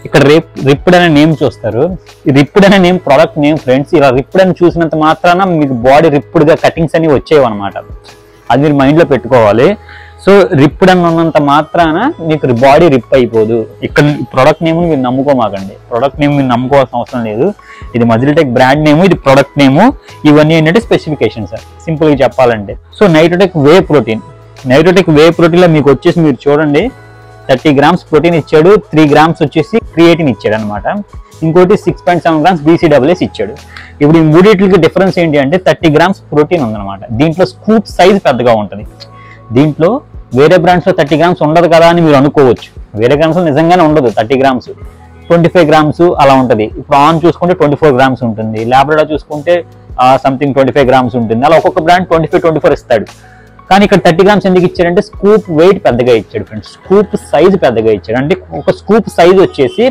ఇక్కడ రిప్డ్ అనే నేమ్ చూస్తారు. రిప్డ్ అనే నేమ్ ప్రొడక్ట్ నేమ్ ఫ్రెండ్స్. ఇలా రిప్డ్ అని చూసినంత మాత్రాన మీకు బాడీ రిప్డ్ గా కటింగ్స్ అని వచ్చేవి అనమాట. అది మీరు మైండ్ లో పెట్టుకోవాలి. సో రిప్డ్ అని ఉన్నంత మాత్రాన మీకు బాడీ రిప్ అయిపోదు. ఇక్కడ ప్రొడక్ట్ నేమ్ మీరు నమ్ముకోమాకండి. ప్రొడక్ట్ నేమ్ మీరు నమ్ముకోవాల్సిన అవసరం లేదు. ఇది మజిల్టెక్ బ్రాండ్ నేమ్, ఇది ప్రొడక్ట్ నేమ్. ఇవన్నీ ఏంటంటే స్పెసిఫికేషన్స్ సింపుల్ గా చెప్పాలంటే. So Nitrotech whey protein. Nitrotech whey protein లో మీకు వచ్చేసి మీరు చూడండి 30 గ్రామ్స్ ప్రోటీన్ ఇచ్చాడు, 3 గ్రామ్స్ వచ్చేసి క్రియేటిన్ ఇచ్చాడు అనమాట. ఇంకోటి 6.7 గ్రామ్స్ BCAAs ఇచ్చాడు. ఇప్పుడు ఈ మూడింటికి డిఫరెన్స్ ఏంటి అంటే 30 గ్రామ్స్ ప్రోటీన్ ఉందన్నమాట. దీంట్లో స్కూప్ సైజ్ పెద్దగా ఉంటుంది. దీంట్లో వేరే బ్రాండ్స్ లో 30 గ్రామ్స్ ఉండదు కదా అని మీరు అనుకోవచ్చు. వేరే బ్రాండ్స్ లో నిజంగానే ఉండదు 30 గ్రామ్స్, 25 గ్రామ్స్ అలా ఉంటుంది. ఇప్పుడు ఆన్ చూసుకుంటే 24 గ్రామ్స్ ఉంటుంది. ల్యాబ్రాడోర్ చూసుకుంటే సంథింగ్ 25 గ్రామ్స్ ఉంటుంది. అలా ఒక్కొక్క బ్రాండ్ 24 ఇస్తాడు. కానీ ఇక్కడ 30 గ్రామ్స్ ఎందుకు ఇచ్చాడంటే స్కూప్ వెయిట్ పెద్దగా ఇచ్చాడు ఫ్రెండ్స్. స్కూప్ సైజ్ పెద్దగా ఇచ్చాడు. అంటే ఒక స్కూప్ సైజ్ వచ్చేసి